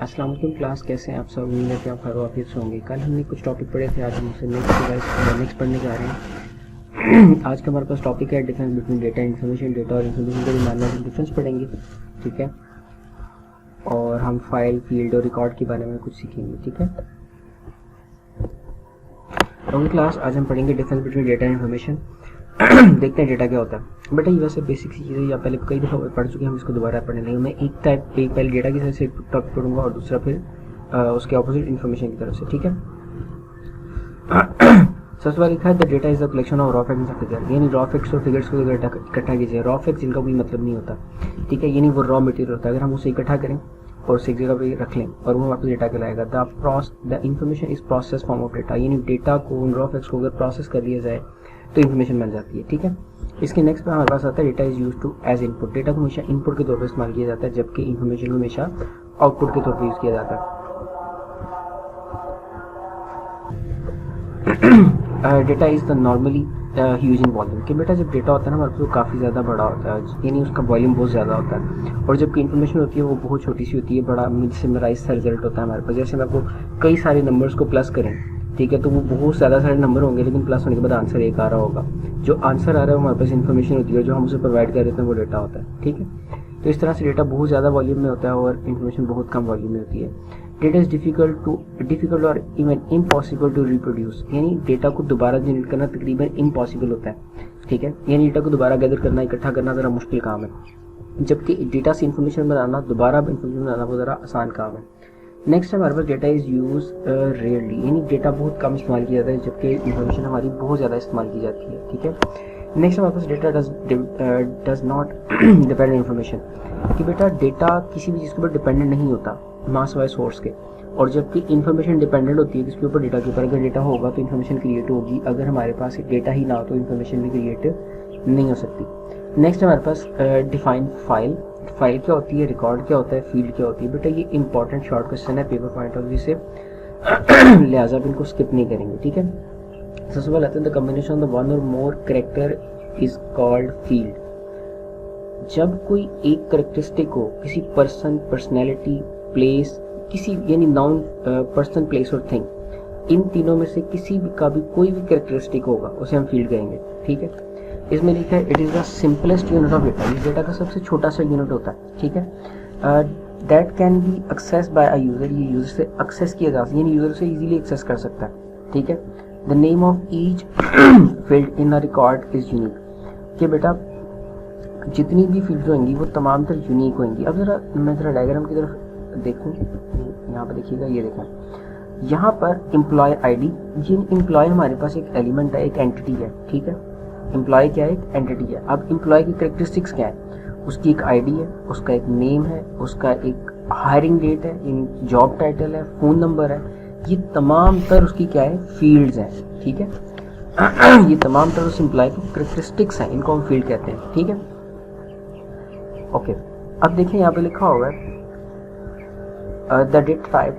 अस्सलाम वालेकुम क्लास, कैसे हैं आप सब। उम्मीद है कि आप हर वाफियत से होंगे। कल हमने कुछ टॉपिक पढ़े थे, आज हम उसे नेक्स्ट पढ़ने जा रहे हैं। आज का हमारे पास टॉपिक है difference between data information. Data और इन्फॉर्मेशन के बारे में डिफरेंस पढ़ेंगे, ठीक है। और हम फाइल, फील्ड और रिकॉर्ड के बारे में कुछ सीखेंगे, ठीक है। तो क्लास आज हम पढ़ेंगे difference between data and information. देखते हैं डेटा क्या होता है। बेटा ये वैसे बेसिक सी चीज़ें या पहले कई दफ़ा पढ़ चुके हैं, हम इसको दोबारा पढ़ने नहीं। मैं एक पहले डेटा की तरफ से टॉपिक पढ़ूंगा और दूसरा फिर उसके ऑपोजिट इन्फॉर्मेशन की तरफ से, ठीक है। सबसे पहले लिखा है the data is the collection of raw facts and figures, यानी रॉ फैक्ट्स और फिगर्स को इकट्ठा कीजिए। रॉ फैक्ट्स जिनका कोई मतलब नहीं होता, ठीक है, यानी वो रॉ मटेरियल होता है। अगर हम उसे इकट्ठा करें और उसे एक जगह पे रख लें और वो वापस डेटा कहलाएगा। The information is process form of data, यानी डेटा को, उन रॉ फैक्ट्स को अगर प्रोसेस कर लिया जाए तो इन्फॉर्मेशन बन जाती है, ठीक है। इसके नेक्स्ट पे हमारे पास आता है data is use to as input. Data को हमेशा इनपुट के तौर पर इस्तेमाल किया जाता है, जबकि इन्फॉर्मेशन को हमेशा आउटपुट के तौर पर यूज किया जाता है। Data is the normally huge in volume, कि बेटा जब डेटा होता है ना हमारे पास, वो काफ़ी ज़्यादा बड़ा होता है, यानी उसका वॉल्यूम बहुत ज़्यादा होता है। और जबकि इन्फॉर्मेशन होती है वो बहुत छोटी सी होती है, बड़ा सिमराइज सा रिजल्ट होता है हमारे पास। जैसे मैं आपको कई सारे नंबर्स को प्लस करें, ठीक है, तो वो बहुत ज़्यादा सारे नंबर होंगे, लेकिन प्लस होने के बाद आंसर एक आ रहा होगा। जो आंसर आ रहा है वो हमारे पास इन्फॉर्मेशन होती है, जो हम उसे प्रोवाइड कर देते हैं वो डेटा होता है, ठीक है। तो इस तरह से डेटा बहुत ज़्यादा वॉल्यूम में होता है और इन्फॉर्मेशन बहुत कम वॉल्यूम में होती है। डेटा इज डिफिकल्ट और इवन इम्पॉसिबल टू रिप्रोड्यूस, यानी डेटा को दोबारा जनरेट करना तकरीबन इम्पॉसिबल होता है, ठीक है। यानी डेटा को दोबारा गैदर करना, इकट्ठा करना ज़रा मुश्किल काम है, जबकि डेटा से इन्फॉर्मेशन बनाना, दोबारा इन्फॉर्मेशन बनाना वो ज़रा आसान काम है। नेक्स्ट हमारे पास डेटा इज़ यूज रेयरली, यानी डेटा बहुत कम इस्तेमाल किया जाता है, जबकि इन्फॉर्मेशन हमारी बहुत ज़्यादा इस्तेमाल की जाती है, ठीक है। नेक्स्ट हमारे पास data does not depend information, कि बेटा डेटा किसी भी चीज़ के ऊपर डिपेंडेंट नहीं होता मास वाइज सोर्स के, और जबकि इन्फॉर्मेशन डिपेंडेंट होती है किसके ऊपर, डेटा के ऊपर। अगर डेटा होगा तो इन्फॉर्मेशन क्रिएट होगी, अगर हमारे पास डेटा ही ना हो तो इन्फॉर्मेशन भी क्रिएट नहीं हो सकती। नेक्स्ट हमारे पास डिफाइन फाइल। फाइल क्या होती है, रिकॉर्ड क्या होता है, फील्ड क्या होती है। बेटा ये इंपॉर्टेंट शॉर्ट क्वेश्चन है पेपर पॉइंट ऑफ व्यू से, लिहाजा आप इनको स्किप नहीं करेंगे, ठीक है। सबसे पहले आते हैं द कॉम्बिनेशन ऑफ वन और मोर कैरेक्टर इज कॉल्ड फील्ड। जब कोई एक कैरेक्टरिस्टिक हो, किसी पर्सन, पर्सनैलिटी, प्लेस, किसी यानी नाउन, पर्सन, प्लेस और थिंग, इन तीनों में से किसी भी का भी कोई भी कैरेक्टरिस्टिक होगा उसे हम फील्ड कहेंगे, ठीक है। इसमें लिखा है it is the simplest unit of data, इस डेटा का सबसे छोटा सा यूनिट होता है, ठीक है। That can be access by a user, ये यूज़र से एक्सेस किया जा सकता है, यानी यूज़र से इजीली एक्सेस कर सकता है, ठीक है। The name of each field in a record is unique, कि बेटा जितनी भी फील्ड होंगी वो तमाम तर यूनिक होंगी। अब ज़रा मैं ज़रा डायग्राम की तरफ देखूँ, यहाँ पर देखिएगा, ये देखें, यहाँ पर एम्प्लॉय आईडी, ये एम्प्लॉय हमारे पास एक एलिमेंट है, एक एंटिटी है, ठीक है। एम्प्लॉय क्या है, एक एंटिटी है। अब एम्प्लॉय की कैरेक्टरिस्टिक्स क्या है, उसकी एक आईडी है, उसका एक नेम है, उसका एक हायरिंग डेट है, जॉब टाइटल है, फ़ोन नंबर है, ये तमाम तर उसकी क्या है, फील्ड्स हैं, ठीक है। ये तमाम तर उस एम्प्लॉय की कैरेक्टरिस्टिक्स हैं, इनको हम फील्ड कहते हैं, ठीक है। ओके, अब देखें यहाँ पे लिखा हुआ है the data type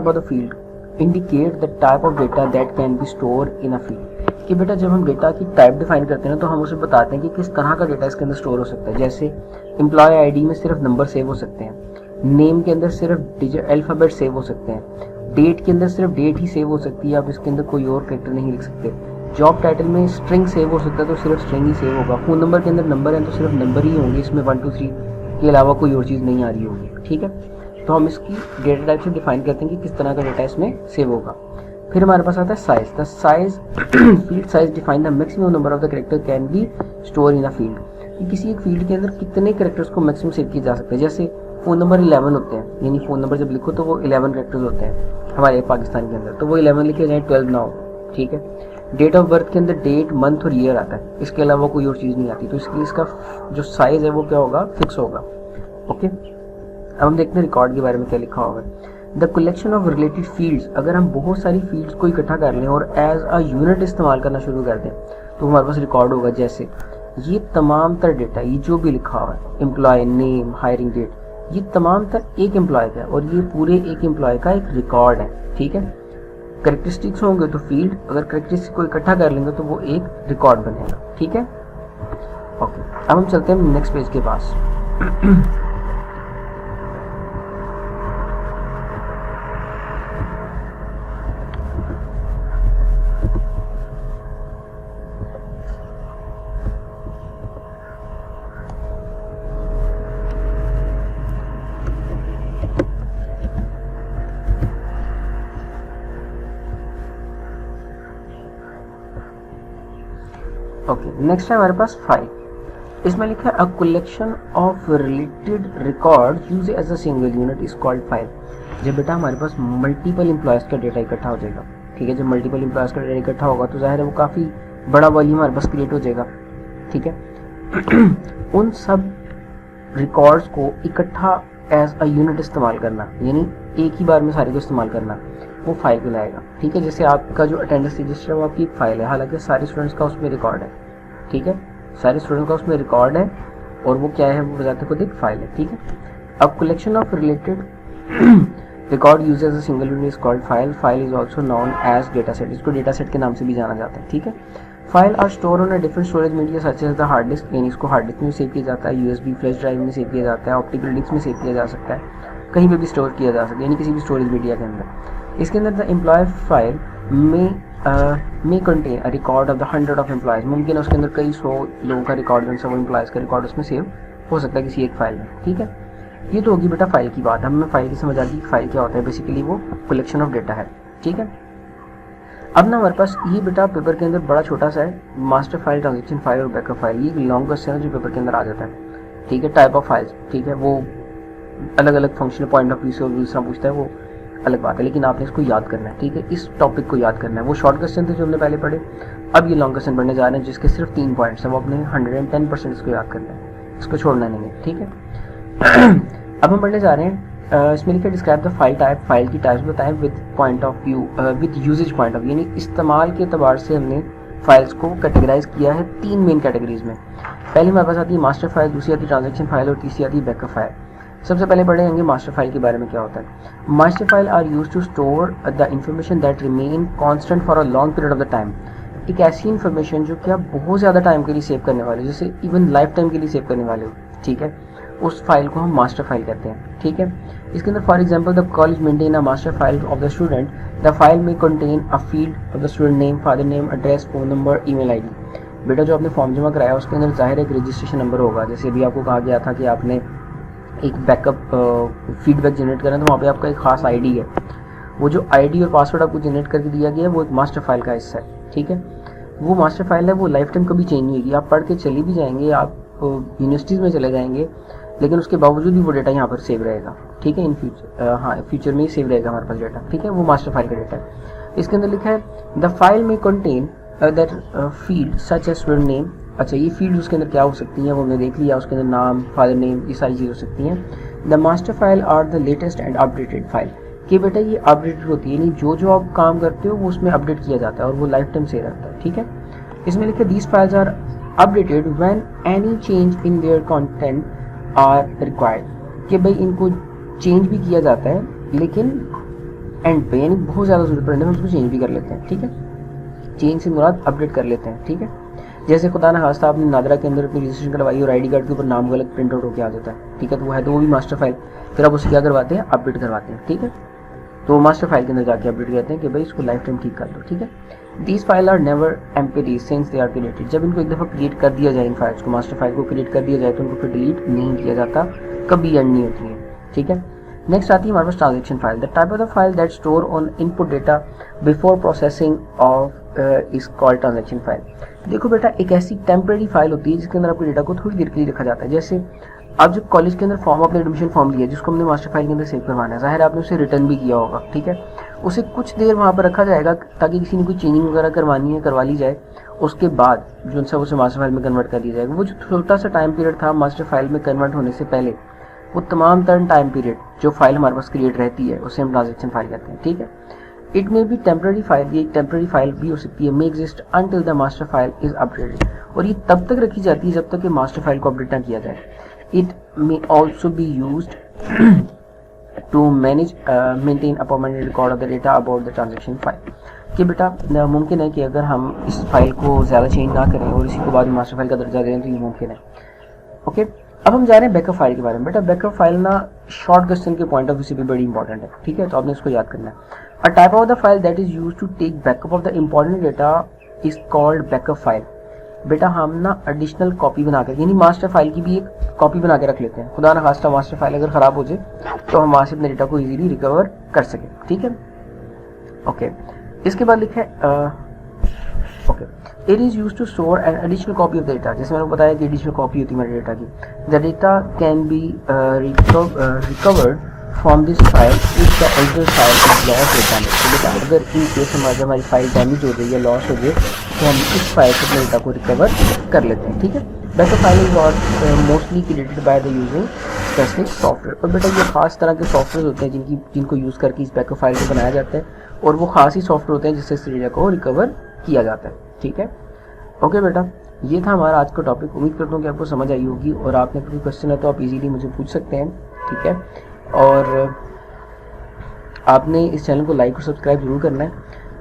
of the field indicate the type of data that can B store in a field, कि बेटा जब हम डेटा की टाइप डिफाइन करते हैं ना, तो हम उसे बताते हैं कि किस तरह का डेटा इसके अंदर स्टोर हो सकता है। जैसे एम्प्लॉय आईडी में सिर्फ नंबर सेव हो सकते हैं, नेम के अंदर सिर्फ डिजिट अल्फ़ाबेट सेव हो सकते हैं, डेट के अंदर सिर्फ डेट ही सेव हो सकती है, आप इसके अंदर कोई और कैरेक्टर नहीं लिख सकते। जॉब टाइटल में स्ट्रिंग सेव हो सकता है, तो सिर्फ स्ट्रिंग ही सेव होगा। फ़ोन नंबर के अंदर नंबर है तो सिर्फ नंबर ही होंगे, इसमें 1 2 3 के अलावा कोई और चीज़ नहीं आ रही होगी, ठीक है। तो हम इसकी डेटा टाइप से डिफाइन करते हैं कि किस तरह का डेटा इसमें सेव होगा। फिर हमारे पास आता है size. The size field size define the maximum number of the character can be store in a field, कि किसी एक फील्ड के अंदर कितने कैरेक्टर्स को मैक्सिमम सेव किए जा सकते हैं। जैसे फ़ोन नंबर 11 होते हैं, यानी फ़ोन नंबर जब लिखो तो वो 11 कैरेक्टर्स होते हैं हमारे पाकिस्तान के अंदर, तो वो 11 लिखे जाए 12 ना हो, ठीक है। डेट ऑफ बर्थ के अंदर डेट, मंथ और ईयर आता है, इसके अलावा कोई और चीज़ नहीं आती, तो इसके लिए इसका जो साइज़ है वो क्या होगा, फिक्स होगा, ओके। अब हम देखते हैं रिकॉर्ड के बारे में क्या लिखा होगा। The collection of related fields, अगर हम बहुत सारी फील्ड्स को इकट्ठा कर लें और एज अ यूनिट इस्तेमाल करना शुरू कर दें तो हमारे पास रिकॉर्ड होगा। जैसे ये तमाम तर डेटा, ये जो भी लिखा हुआ है, एम्प्लॉय, नेम, हायरिंग डेट, ये तमाम तर एक एम्प्लॉय का है और ये पूरे एक एम्प्लॉय का एक रिकॉर्ड है, ठीक है। कैरेक्टरिस्टिक्स होंगे तो फील्ड, अगर कैरेक्टरिस्टिक्स को इकट्ठा कर लेंगे तो वो एक रिकॉर्ड बनेगा, ठीक है। ओके, अब हम चलते हैं नेक्स्ट पेज के पास। ओके, नेक्स्ट है हमारे पास फाइल। इसमें लिखा है a collection of related record use as a single unit is called file. जब बेटा हमारे पास मल्टीपल एम्प्लॉयज़ का डेटा इकट्ठा हो जाएगा, ठीक है, जब मल्टीपल एम्प्लॉयज़ का डेटा इकट्ठा होगा तो जाहिर है वो काफ़ी बड़ा वॉल्यूम हमारे पास क्रिएट हो जाएगा, ठीक है। उन सब रिकॉर्ड्स को इकट्ठा एज अ यूनिट इस्तेमाल करना, यानी एक ही बार में सारे को इस्तेमाल करना, वो फाइल कहलाएगा, ठीक है। जैसे आपका जो अटेंडेंस रजिस्टर है वो आपकी एक फाइल है, हालांकि सारे स्टूडेंट्स का उसमें रिकॉर्ड है, ठीक है, सारे स्टूडेंट्स का उसमें रिकॉर्ड है और वो क्या है, वो बताते खुद एक फाइल है, ठीक है। अब collection of related record use as a single unit is called file. File is also known as data set, इसको डेटा सेट के नाम से भी जाना जाता है, ठीक है। File are store on a different storage media such as the hard disk, यानी इसको हार्ड डिस्क में सेव किया जाता है, यूएसबी फ्लैश ड्राइव में सेव किया जाता है, ऑप्टिकल डिस्क में सेव किया जा सकता है, कहीं पे भी स्टोर किया जा सकता है, यानी किसी भी स्टोरेज मीडिया के अंदर। इसके अंदर द एम्प्लॉय फाइल में contain a record of the 100 of employees, मुमकिन है उसके अंदर कई 100 लोगों का रिकॉर्ड, 100 एम्प्लॉयज का रिकॉर्ड उसमें सेव हो सकता है किसी एक फाइल में, ठीक है। ये तो होगी बेटा फाइल की बात। हमें फाइल की समझ आ गई, फाइल क्या होता है, बेसिकली वो कलेक्शन ऑफ डेटा है, ठीक है। अब ना हमारे पास ये बेटा पेपर के अंदर बड़ा छोटा सा है, मास्टर फाइल, ट्रांजेक्शन फाइल और बैकअप फाइल, ये लॉन्ग क्वेश्चन है जो पेपर के अंदर आ जाता है, ठीक है। टाइप ऑफ फाइल्स, ठीक है, वो अलग अलग फंक्शनल पॉइंट ऑफ व्यू से दूसरा पूछता है, वो अलग बात है, लेकिन आपने इसको याद करना है, ठीक है, इस टॉपिक को याद करना है। वो शॉर्ट क्वेश्चन थे जो हमने पहले पढ़े, अब ये लॉन्ग क्वेश्चन पढ़ने जा रहे हैं जिसके सिर्फ 3 पॉइंट्स हैं, वो अपने 110% इसको याद करना है, इसको छोड़ना नहीं है, ठीक है। अब हम पढ़ने जा रहे हैं, इसमें लिखा describe the file type, file की टाइप्स बताएं with point of view, with usage point of view, यानी इस्तेमाल के एतबार से हमने फाइल्स को कैटेगराइज किया है 3 मेन कैटेगरीज में। पहली हमारे पास आती है मास्टर फाइल, दूसरी आती है ट्रांजेक्शन फाइल और तीसरी आती है बैकअप फाइल। सबसे पहले पढ़ेंगे मास्टर फाइल के बारे में क्या होता है। Master file are use to store the information that remain constant for a long period of the time. एक ऐसी इन्फॉर्मेशन जो कि आप बहुत ज़्यादा टाइम के लिए सेव करने वाले, जैसे इवन लाइफ टाइम के लिए सेव करने वाले हो, ठीक है, उस फाइल को हम मास्टर फाइल कहते हैं, ठीक है। इसके अंदर for example the college maintain a master file of the student, the file में contain a field of the student name, father name, address, phone number, email ID. बेटा जो आपने फॉर्म जमा कराया उसके अंदर जाहिर एक रजिस्ट्रेशन नंबर होगा, जैसे अभी आपको कहा गया था कि आपने एक बैकअप फीडबैक जनरेट करना है, तो वहाँ पे आपका एक खास आईडी है, वो जो आईडी और पासवर्ड आपको जनरेट करके दिया गया है वो एक मास्टर फाइल का हिस्सा है, ठीक है। वो मास्टर फाइल है, वो लाइफ टाइम कभी चेंज नहीं होगी, आप पढ़ के चले भी जाएंगे, आप यूनिवर्सिटीज़ में चले जाएंगे, लेकिन उसके बावजूद भी वो डेटा यहाँ पर सेव रहेगा, ठीक है, इन फ्यूचर, हाँ फ्यूचर में ही सेव रहेगा हमारे पास डेटा, ठीक है, वो मास्टर फाइल का डेटा है। इसके अंदर लिखा है द फाइल में contain that field such as student name. अच्छा, ये फील्ड उसके अंदर क्या हो सकती हैं वो हमने देख लिया, उसके अंदर नाम, फादर नेम, ये सारी चीज़ हो सकती हैं। The master file are the latest and updated file, कि बेटा ये अपडेटेड होती है, यानी जो जो आप काम करते हो वो उसमें अपडेट किया जाता है और वो लाइफ टाइम सेव रहता है, ठीक है। इसमें लिखा these files are updated when any change in their content are required, कि भाई इनको चेंज भी किया जाता है लेकिन एंड पे, यानी बहुत ज़्यादा जरूरत पड़ने में उसको चेंज भी कर लेते हैं, ठीक है। चेंज से मुराद अपडेट कर लेते हैं, ठीक है। जैसे खुदा ना खास्ता आपने नादरा के अंदर अपनी रजिस्ट्रेशन करवाई और आईडी कार्ड के ऊपर नाम गलत प्रिंट आउट होकर आ जाता है, ठीक है, तो वो है, तो वो भी मास्टर फाइल, फिर आप उसे क्या करवाते हैं, अपडेट करवाते हैं, ठीक है। तो मास्टर फाइल के अंदर जाके अपडेट करते हैं कि भाई इसको लाइफ टाइम ठीक कर दो, ठीक है। These file are never empty since they are created, जब इनको एक दफ़ा क्रिएट कर दिया जाए, इन फाइल्स को, मास्टर फाइल को क्रिएट कर दिया जाए तो उनको फिर डिलीट नहीं किया जाता, कभी एंड नहीं होती है, ठीक है। नेक्स्ट आती है हमारे पास transaction file, the type of the file that store on input data before processing of is called transaction file. देखो बेटा एक ऐसी टेम्परेरी फाइल होती है जिसके अंदर आपके डेटा को थोड़ी देर के लिए रखा जाता है। जैसे आप जब कॉलेज के अंदर फॉर्म, अपने एडमिशन फॉर्म लिया जिसको हमने मास्टर फाइल के अंदर सेव करवाना है, जाहिर आपने उसे रिटर्न भी किया होगा, ठीक है, उसे कुछ देर वहाँ पर रखा जाएगा ताकि किसी ने कोई चेंजिंग वगैरह करवानी है करवा ली जाए, उसके बाद जो सा उसे मास्टर फाइल में कन्वर्ट कर दिया जाएगा। वो जो छोटा सा टाइम पीरियड था मास्टर फाइल में कन्वर्ट होने से पहले, वो तमाम तरह टाइम पीरियड जो फाइल हमारे पास क्रिएट रहती है उसे हम ट्रांजेक्शन फाइल कहते हैं, ठीक है। It may be temporary file, ये टेम्पररी फाइल भी हो सकती है, may exist until the master file is updated, और ये तब तक रखी जाती है जब तक कि मास्टर फाइल को अपडेट ना किया जाए। It may also be used to manage maintain a permanent record of the data about the transaction file, कि बेटा मुमकिन है कि अगर हम इस फाइल को ज़्यादा चेंज ना करें और इसी को बाद में मास्टर फाइल का दर्जा दें तो ये मुमकिन है, ओके। अब हम जा रहे हैं बैकअप फाइल के बारे में। बेटा बैकअप फाइल ना शॉर्ट क्वेश्चन के पॉइंट ऑफ व्यू से भी बड़ी इंपॉर्टेंट है, ठीक है, तो आपने इसको याद करना है। A type of the file that is used to take backup of the important data is called backup file. बेटा हम ना एडिशनल कॉपी बनाकर, यानी मास्टर फाइल की भी एक कॉपी बना के रख लेते हैं, खुदा ना खास्ता मास्टर फाइल अगर ख़राब हो जाए तो हम वहाँ से अपने डेटा को इजीली रिकवर कर सकें, ठीक है, ओके। इसके बाद लिखा है okay, it is use to store an additional copy of data, जैसे मैंने बताया कि एडिशनल कॉपी होती है मेरे डेटा की। The data can be recovered from this file if the original file is loss और डैमेज। तो बेटा अगर इन केस हमारी फाइल डैमेज हो गई या लॉस हो गई तो हम इस फाइल से अपने डेटा को रिकवर कर लेते हैं, ठीक है। Backup file is mostly created by the using specific software. और बेटा ये खास तरह के सॉफ्टवेयर होते हैं जिनको यूज़ करके इस बैकअप फाइल को बनाया जाता है, और वो खास ही सॉफ्टवेयर होते हैं जिससे इस डेटा को रिकवर किया जाता है, ठीक है। ओके बेटा, ये था हमारा आज का टॉपिक। उम्मीद करता हूँ कि आपको समझ आई होगी, और आपने कोई क्वेश्चन है तो आप इजीली मुझे पूछ सकते हैं, ठीक है। और आपने इस चैनल को लाइक और सब्सक्राइब जरूर करना है,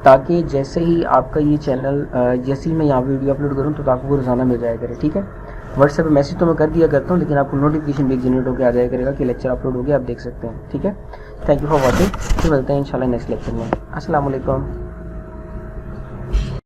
ताकि जैसे ही आपका ये चैनल जैसे ही मैं यहाँ वीडियो अपलोड करूँ तो आपको रोज़ाना मिल जाया करे, ठीक है। व्हाट्सएप पे मैसेज तो मैं कर दिया करता हूँ, लेकिन आपको नोटिफिकेशन भी जनरेट होकर आ जाया करेगा कि लेक्चर अपलोड हो गया, आप देख सकते हैं, ठीक है। Thank you for watching. फिर मिलते हैं इंशाल्लाह नेक्स्ट लेक्चर में। अस्सलाम वालेकुम।